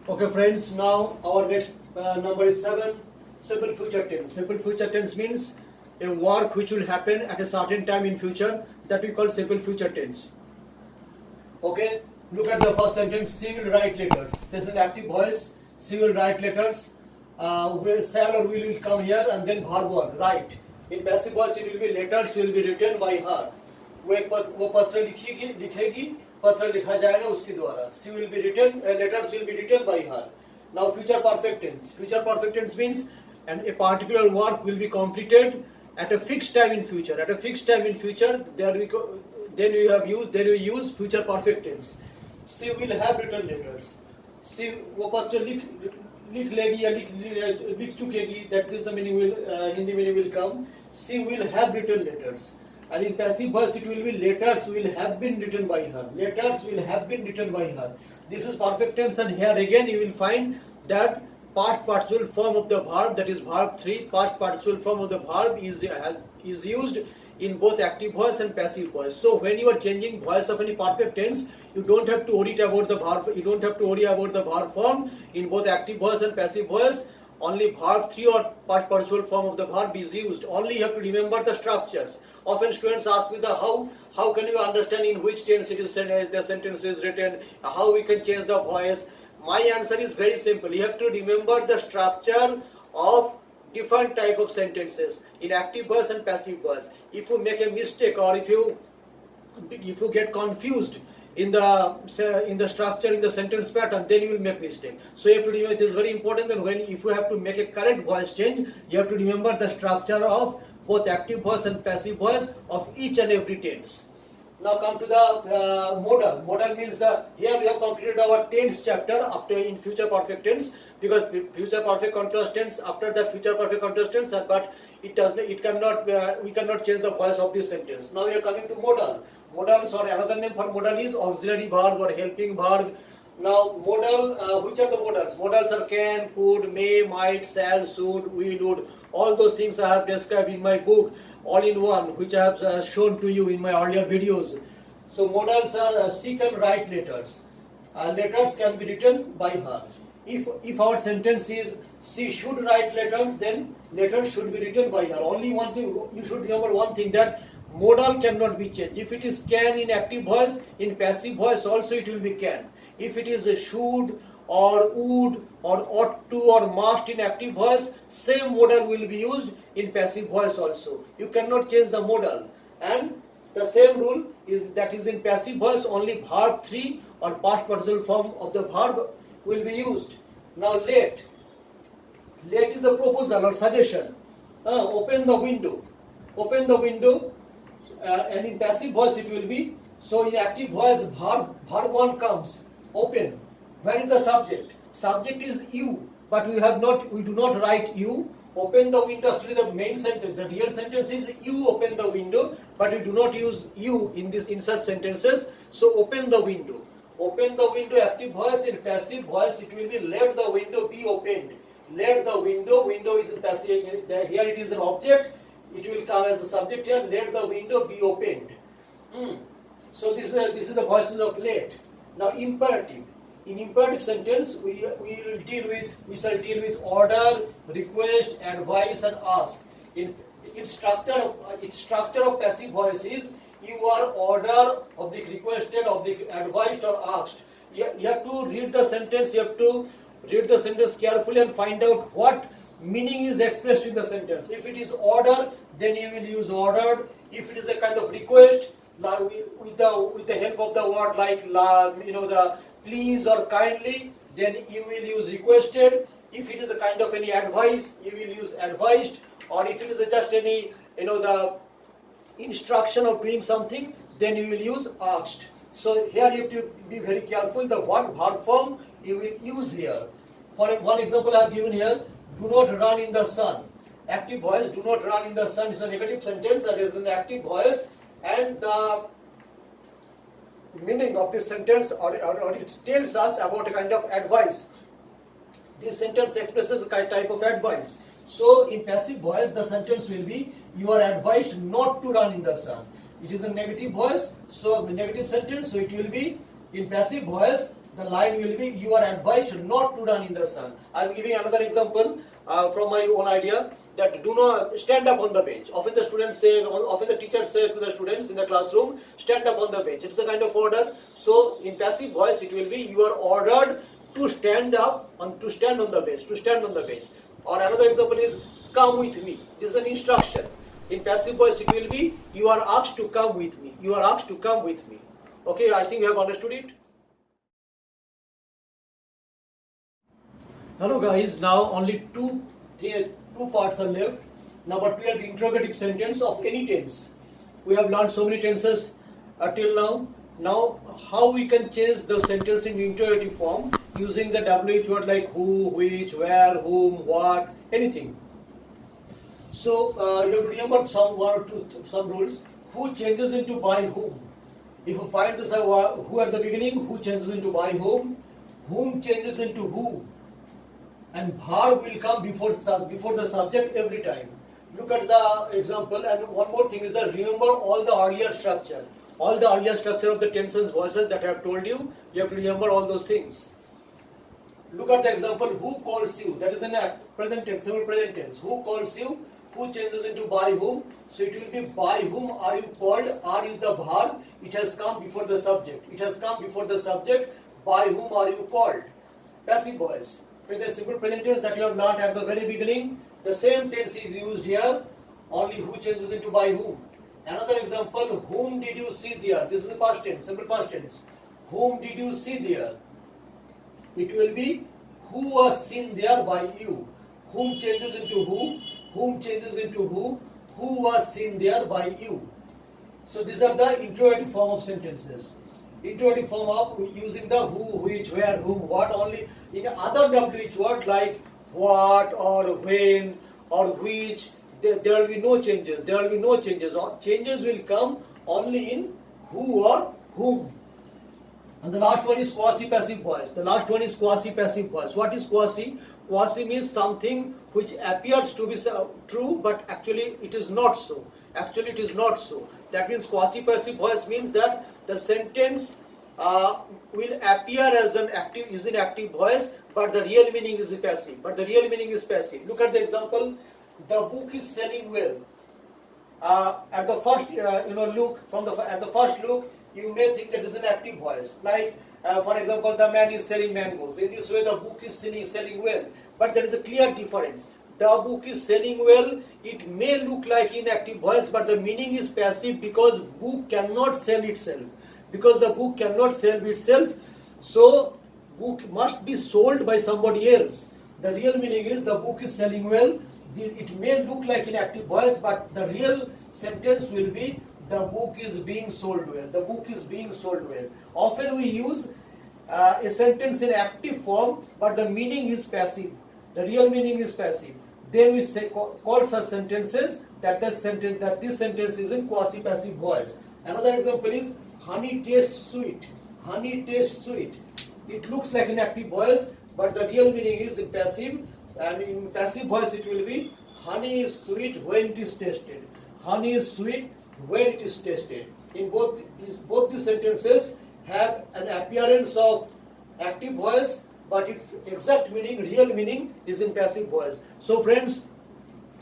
Okay friends, now our next number is 7, simple future tense. Simple future tense means a work which will happen at a certain time in future, that we call simple future tense. Okay, look at the first sentence, she will write letters. This is an active voice, she will write letters. Shall or will come here and then verb 1, write. In passive voice it will be letters will be written by her. वो पत्र लिखेगी पत्र लिखा जाएगा उसके द्वारा. She will be written, letters will be written by her. Now future perfect tense. Future perfect tense means a particular work will be completed at a fixed time in future. At a fixed time in future, then we use future perfect tense. She will have written letters. She वो पत्र लिख लेगी या लिख चुकेगी. That is the meaning will Hindi meaning will come. She will have written letters. And in passive voice it will be letters will have been written by her. Letters will have been written by her. This is perfect tense, and here again you will find that past participle form of the verb, that is verb 3, past participle form of the verb is used in both active voice and passive voice. So when you are changing voice of any perfect tense, you don't have to worry about the verb. You don't have to worry about the verb form in both active voice and passive voice. Only verb 3 or past participle form of the verb is used. Only you have to remember the structures. Often students ask me how can you understand in which tense the sentence is written, how we can change the voice. My answer is very simple. You have to remember the structure of different type of sentences in active voice and passive voice. If you make a mistake or if you get confused in the structure, in the sentence pattern, then you will make mistake. So you have to remember, it is very important that if you have to make a correct voice change, you have to remember the structure of both active voice and passive voice of each and every tense. Now come to the modal. Modal means here we have completed our tense chapter after in future perfect tense, because future perfect continuous tense, after that future perfect continuous tense, but we cannot change the voice of this sentence. Now we are coming to modal. Modal, sorry, another name for modal is auxiliary verb or helping verb. Now modal, which are the modals? Modals are can, could, may, might, shall, should, will, would. All those things I have described in my book, all in one, which I have shown to you in my earlier videos. So modals are she can write letters. Letters can be written by her. If our sentence is she should write letters, then letters should be written by her. Only one thing, you should remember one thing, that modal cannot be changed. If it is can in active voice, in passive voice also it will be can. If it is a should or would or ought to or must in active voice, same modal will be used in passive voice also. You cannot change the modal. And the same rule is that is in passive voice, only verb 3 or past participle form of the verb will be used. Now let. Let is a proposal or suggestion. Open the window. Open the window. And in passive voice it will be, so in active voice verb 1 comes, open. Where is the subject? Subject is you, but we do not write you. Open the window, actually the main sentence, the real sentence is you open the window, but we do not use you in such sentences. So open the window. Open the window, active voice. In passive voice it will be let the window be opened. Let the window is in passive, here it is an object, it will come as a subject here, let the window be opened. So this is the voices of let. Now imperative. In imperative sentence we shall deal with order, request, advice and ask. In structure of passive voice is you are order, oblique requested, oblique advised or asked. You have to read the sentence, you have to read the sentence carefully and find out what meaning is expressed in the sentence. If it is order, then you will use ordered. If it is a kind of request, with the help of the word like the please or kindly, then you will use requested. If it is a kind of any advice, you will use advised. Or if it is just any the instruction of doing something, then you will use asked. So here you have to be very careful the what verb form you will use here. For one example I have given here, do not run in the sun. Active voice, do not run in the sun is a negative sentence, that is an active voice, and the meaning of this sentence or it tells us about a kind of advice. This sentence expresses a type of advice. So in passive voice the sentence will be you are advised not to run in the sun. It is a negative voice, so negative sentence, so it will be in passive voice The line will be, you are advised not to run in the sun. I am giving another example from my own idea, that do not stand up on the bench. Often the students say, often the teachers say to the students in the classroom, stand up on the bench. It's a kind of order. So in passive voice it will be, you are ordered to stand up, to stand on the bench, to stand on the bench. Or another example is, come with me. This is an instruction. In passive voice it will be, you are asked to come with me. You are asked to come with me. Okay, I think you have understood it. Hello guys, now only two parts are left. Number 12, interrogative sentence of any tense. We have learned so many tenses till now. Now, how we can change the sentence in interrogative form using the WH word like who, which, where, whom, what, anything. So, you have to remember some rules. Who changes into by whom? If you find this who at the beginning, who changes into by whom changes into who. And verb will come before the subject every time. Look at the example, and one more thing is that remember all the earlier structure. All the earlier structure of the tenses, voices that I have told you, you have to remember all those things. Look at the example, who calls you? That is in a present tense, simple present tense. Who calls you? Who changes into by whom? So it will be, by whom are you called? Are is the verb. It has come before the subject. It has come before the subject. By whom are you called? Passive voice. With a simple present tense that you have learned at the very beginning, the same tense is used here, only who changes into by whom. Another example, whom did you see there? This is the past tense, simple past tense. Whom did you see there? It will be, who was seen there by you. Whom changes into whom changes into who was seen there by you. So these are the interrogative form of sentences. Interrogative form of using the who, which, where, whom, what only. In other WH word like what or when or which, there will be no changes. There will be no changes. Or changes will come only in who or whom. And the last one is quasi-passive voice. The last one is quasi-passive voice. What is quasi? Quasi means something which appears to be true, but actually it is not so. Actually it is not so. That means quasi-passive voice means that the sentence will appear as an active voice, but the real meaning is passive. But the real meaning is passive. Look at the example. The book is selling well. At the first look, at the first look, you may think that it is an active voice. Like for example, the man is selling mangoes. In this way, the book is selling well. But there is a clear difference. The book is selling well. It may look like inactive voice, but the meaning is passive because book cannot sell itself. Because the book cannot sell itself, so book must be sold by somebody else. The real meaning is the book is selling well. It may look like inactive voice, but the real sentence will be the book is being sold well. The book is being sold well. Often we use a sentence in active form, but the meaning is passive. The real meaning is passive. Then we say call such sentences that this sentence is in quasi-passive voice. Another example is honey tastes sweet. Honey tastes sweet. It looks like an active voice, but the real meaning is in passive. And in passive voice it will be honey is sweet when it is tasted. Honey is sweet when it is tasted. In both these sentences have an appearance of active voice, but its exact meaning, real meaning is in passive voice. So friends,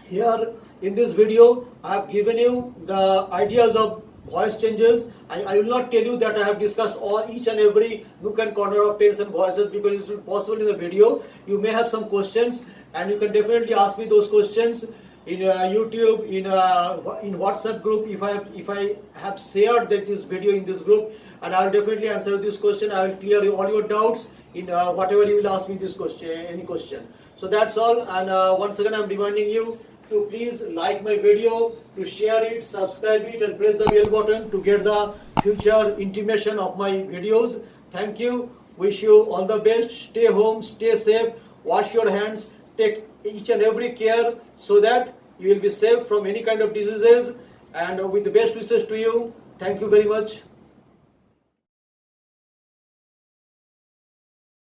here in this video I have given you the ideas of voice changes. I will not tell you that I have discussed each and every nook and corner of tense and voices, because it's not possible in the video. You may have some questions, and you can definitely ask me those questions in YouTube, in WhatsApp group. If I have shared this video in this group, and I will definitely answer this question. I will clear all your doubts in whatever you will ask me this question, any question. So that's all. And once again, I'm reminding you to please like my video, to share it, subscribe it, and press the bell button to get the future intimation of my videos. Thank you. Wish you all the best. Stay home, stay safe, wash your hands, take each and every care so that you will be safe from any kind of diseases. And with the best wishes to you. Thank you very much.